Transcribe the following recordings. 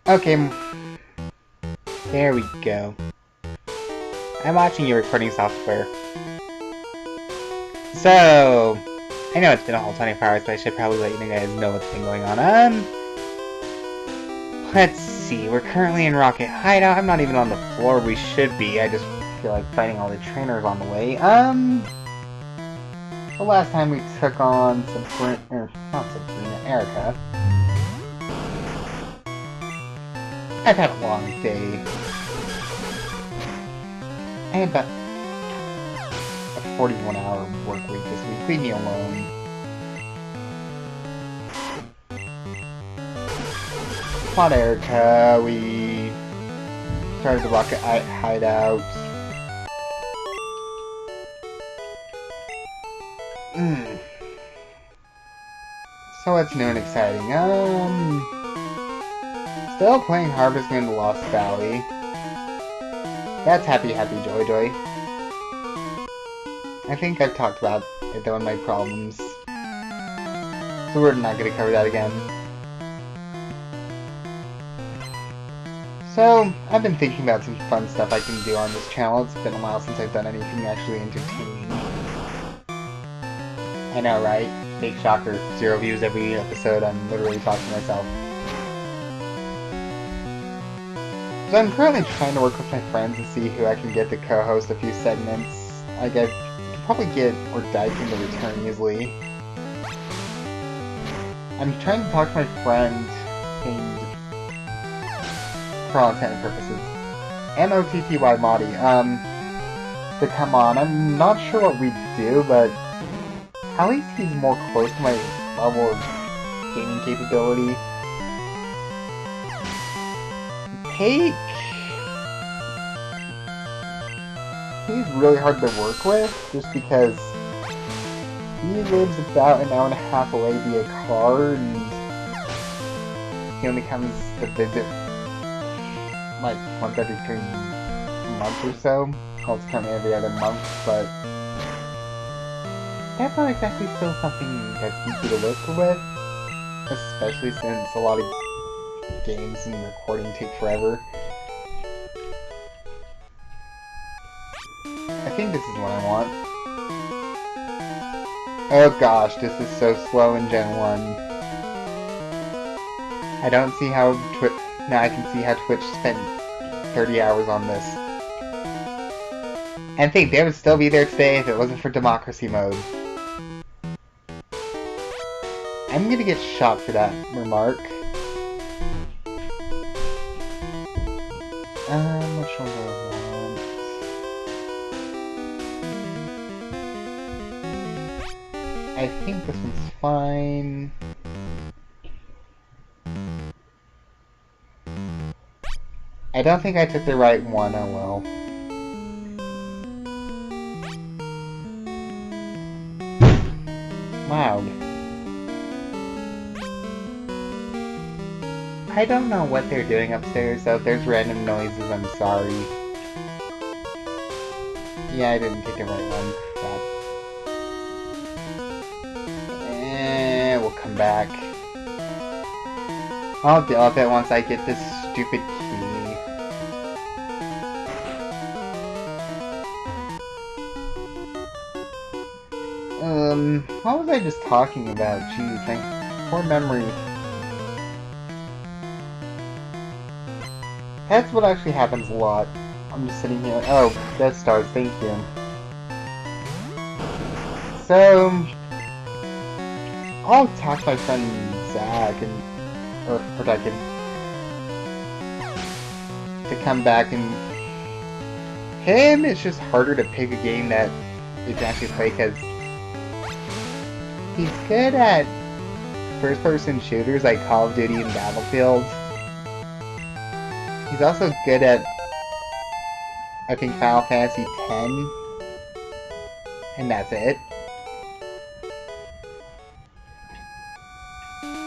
Okay, there we go. I'm watching your recording software. So, I know it's been a whole 24 hours, but I should probably let you guys know what's been going on. Let's see. We're currently in Rocket Hideout. I'm not even on the floor we should be. I just feel like fighting all the trainers on the way. The last time we took on Erica. I've had a long day. I had about a 41-hour work week this week. Leave me alone. Come on, Erica. We started the Rocket Hideout. So what's new and exciting? Still playing Harvest Moon: The Lost Valley. That's happy, joy, joy. I think I've talked about it though in my problems. So we're not gonna cover that again. So, I've been thinking about some fun stuff I can do on this channel. It's been a while since I've done anything actually entertaining. I know, right? Big shocker. 0 views every episode. I'm literally talking to myself. So I'm currently trying to work with my friends to see who I can get to co-host a few segments. Like, I can probably get or Daikin to return easily. I'm trying to talk to my friend named, for all intent and purposes, M-O-T-T-Y Madi, to come on. I'm not sure what we do, but at least he's more close to my level of gaming capability. He's really hard to work with, just because he lives about an hour and a half away via car, and he only comes to visit like once every 3 months or so. Well, it's currently every other month, but that's not exactly still something that's easy to work with, especially since a lot of games and recording take forever. I think this is what I want. Oh gosh, this is so slow in Gen 1. I don't see how now I can see how Twitch spent 30 hours on this. And think they would still be there today if it wasn't for democracy mode. I'm gonna get shot for that remark. Which one do I want? I think this one's fine. I don't think I took the right one, oh well. Loud. I don't know what they're doing upstairs, so if there's random noises, I'm sorry. Yeah, I didn't take the right one. We'll come back. I'll deal with it once I get this stupid key. What was I just talking about? Jeez, my poor memory. That's what actually happens a lot. I'm just sitting here. Oh, Death Stars, thank you. So, I'll talk to my friend Zach or Daikin to come back, and him, it's just harder to pick a game that we can actually play because he's good at first-person shooters like Call of Duty and Battlefield. He's also good at, I think, Final Fantasy X, and that's it.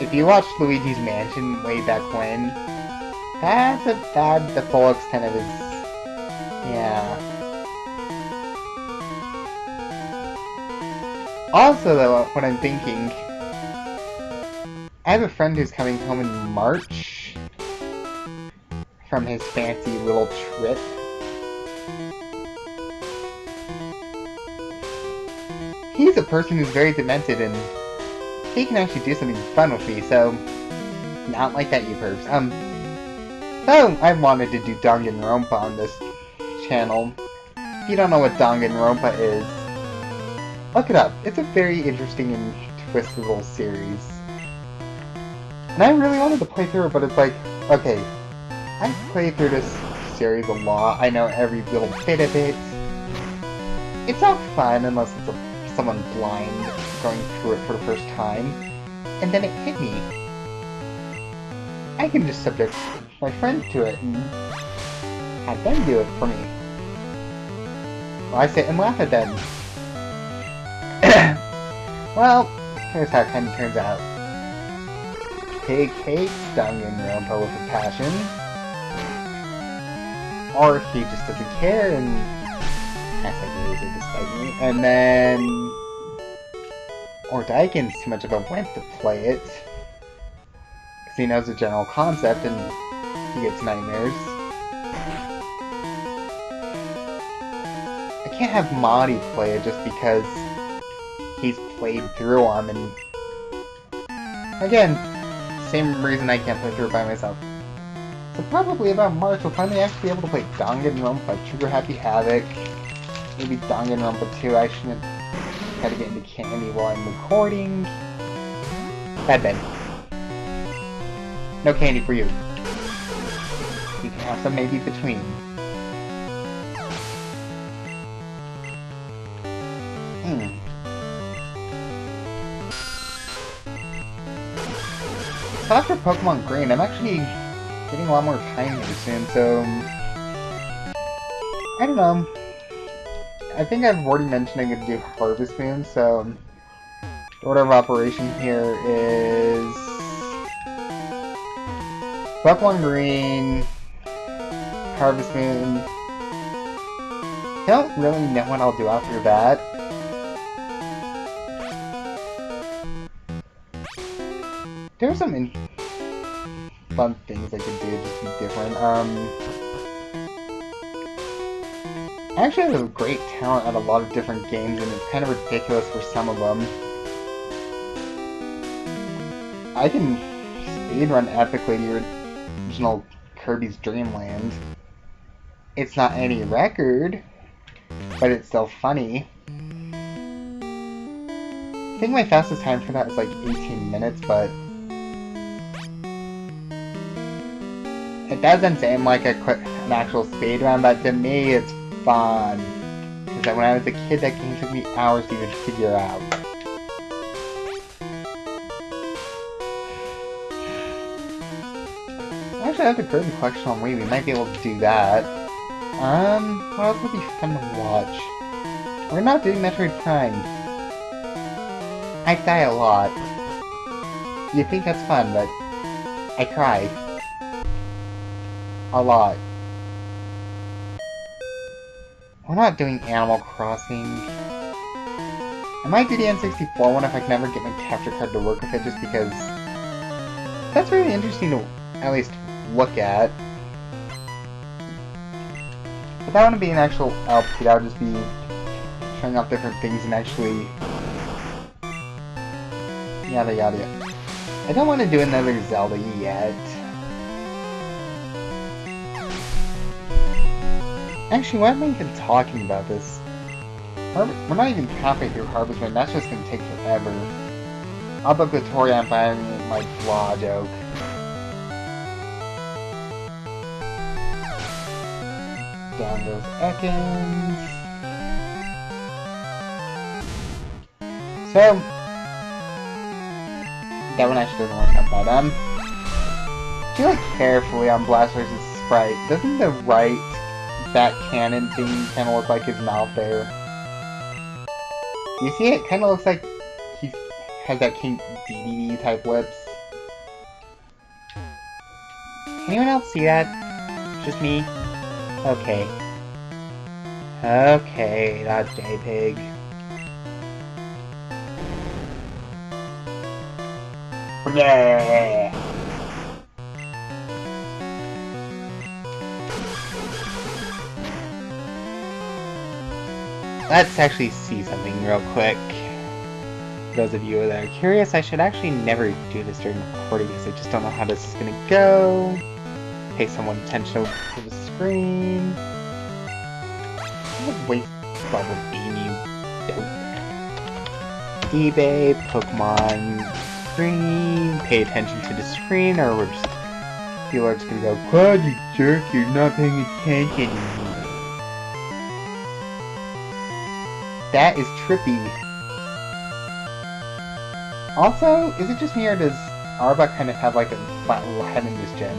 If you watched Luigi's Mansion way back when, that's about the full extent of his... yeah. Also, though, what I'm thinking, I have a friend who's coming home in March, from his fancy little trip. He's a person who's very demented, and he can actually do something fun with me, so not like that, you pervs. So I wanted to do Danganronpa on this channel. If you don't know what Danganronpa is, look it up. It's a very interesting and twisted little series. And I really wanted to play through it, but it's like, okay, I've played through this series a lot. I know every little bit of it. It's not fun unless it's someone blind going through it for the first time. And then it hit me. I can just subject my friend to it and have them do it for me. Well, I sit and laugh at them. Well, here's how it kind of turns out. Pig hates Danganronpa with a passion. Or he just doesn't care and acts like he is despite me. And then... or Daikin's too much of a wimp to play it. Because he knows the general concept and he gets nightmares. I can't have Madi play it just because he's played through them, and again, same reason I can't play through it by myself. So probably about March we'll finally actually be able to play Danganronpa, Trigger Happy Havoc, maybe Danganronpa 2. I shouldn't try to get into candy while I'm recording. Bad Ben. No candy for you. You can have some maybe between. So after Pokemon Green, I'm actually getting a lot more time here soon, so... I don't know. I think I've already mentioned I'm going to do Harvest Moon, so... the order of operation here is... Pokemon Green... Harvest Moon... I don't really know what I'll do after that. There are some fun things I could do just to be different. I actually have a great talent at a lot of different games, and it's kind of ridiculous for some of them. I can speedrun epically the original Kirby's Dream Land. It's not any record, but it's still funny. I think my fastest time for that is like 18 minutes, but... it doesn't seem like an actual speedrun, but to me it's fun. Because when I was a kid, that game took me hours to even figure out. Actually, I have the Kirby collection on Wii. We might be able to do that. What else would be fun to watch? We're not doing Metroid Prime. I die a lot. You think that's fun, but I cry. A lot. We're not doing Animal Crossing. I might do the N64 one if I can ever get my capture card to work with it, just because that's really interesting to at least look at. If I want to be an actual LP, that would just be showing off different things and actually yada yada yada. I don't want to do another Zelda yet. Actually, why am I even talking about this? We're not even halfway through Harvest Moon, that's just gonna take forever. I'll book the Tori on my blah joke. Down goes Ekans. So, that one actually doesn't work out bad. If you look carefully on Blastoise's sprite, doesn't the right that cannon thing kind of look like his mouth there? You see it? Kind of looks like he has that King DDD type lips. Anyone else see that? Just me? Okay. Okay, that's JPEG. Yeah. let's actually see something real quick. For those of you that are curious, I should actually never do this during recording because I just don't know how this is gonna go. Pay someone attention to the screen. What waste bubble beam, you dope. eBay, Pokemon screen, pay attention to the screen, or we're just people are just gonna go, "Claude, you jerk, you're not paying attention." That is trippy. Also, is it just me or does Arbok kind of have like a flat little head in this gen?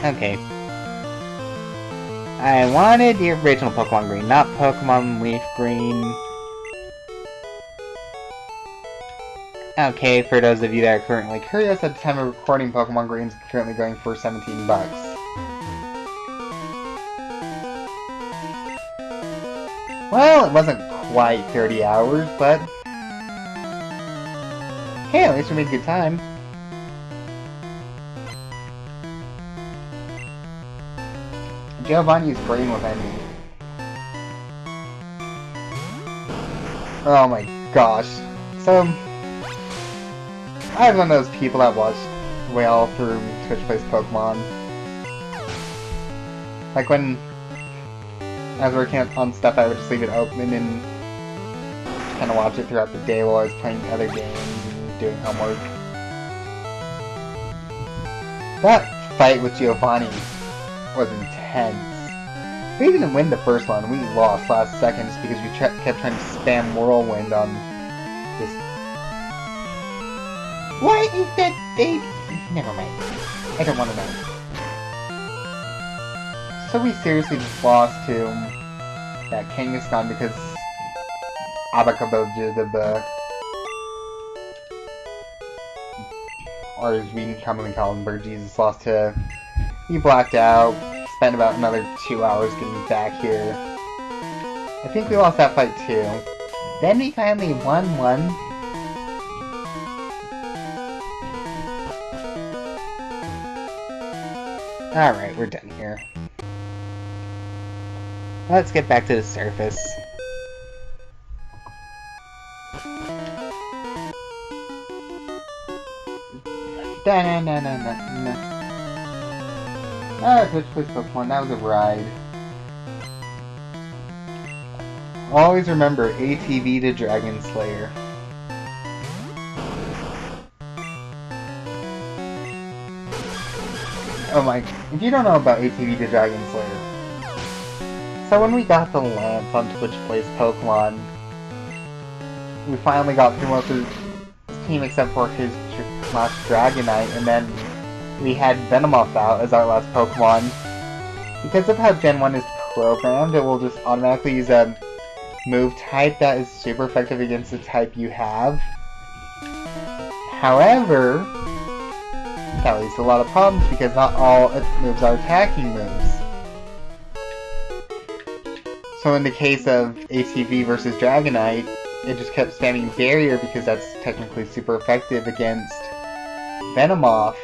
Okay. I wanted the original Pokemon Green, not Pokemon Leaf Green. Okay, for those of you that are currently curious, at the time of recording, Pokemon Green is currently going for 17 bucks. Well, it wasn't quite 30 hours, but hey, at least we made a good time. Giovanni's brain was ending. Oh my gosh. So, I was one of those people that watched way all through Twitch Plays Pokemon. Like when I was working on stuff, I would just leave it open and kind of watch it throughout the day while I was playing other games and doing homework. That fight with Giovanni was intense. We didn't win the first one, we lost last seconds because we kept trying to spam Whirlwind on this. What is that baby? Never mind. I don't want to know. So we seriously just lost to that Kangaskhan because Abacabajadaba, or as we commonly call him, Bird Jesus, lost to. He blacked out, spent about another 2 hours getting back here. I think we lost that fight too. Then we finally won one. Alright, we're done here. Let's get back to the surface. Da-na-na-na-na-na. Ah, Twitch Plays Pokemon, that was a ride. Always remember, ATV to Dragon Slayer. Oh my, if you don't know about ATV to Dragon Slayer. So when we got the Lance on Twitch Plays Pokemon, we finally got through most of his team except for his last Dragonite, and then we had Venomoth out as our last Pokemon. Because of how Gen 1 is programmed, it will just automatically use a move type that is super effective against the type you have. However, that leads to a lot of problems because not all moves are attacking moves. So in the case of ATV versus Dragonite, it just kept spamming Barrier because that's technically super effective against Venomoth.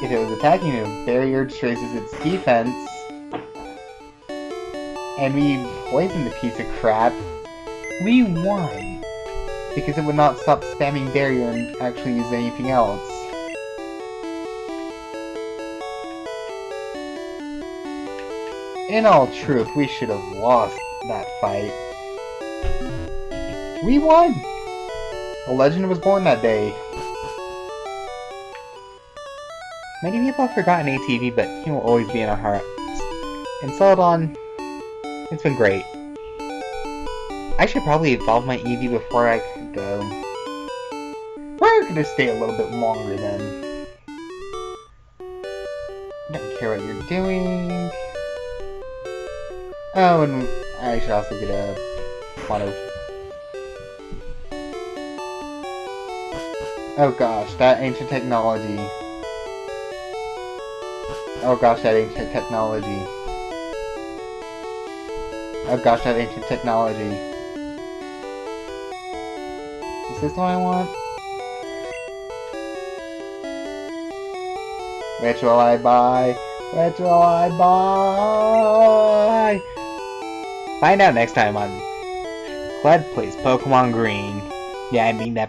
If it was attacking move, Barrier just raises its defense, and we poisoned the piece of crap. We won because it would not stop spamming Barrier and actually use anything else. In all truth, we should have lost that fight. We won! A legend was born that day. Many people have forgotten ATV, but he will always be in our hearts. And Celadon, it's been great. I should probably evolve my Eevee before I go. We're gonna stay a little bit longer then. Don't care what you're doing. Oh, and I should also get a Mono. Oh gosh, that ancient technology. Oh gosh, that ancient technology. Oh gosh, that ancient technology. Is this what I want? Which will I buy? Which will I buy? Find out next time on Clud Plays Pokemon Green. Yeah, I mean that big.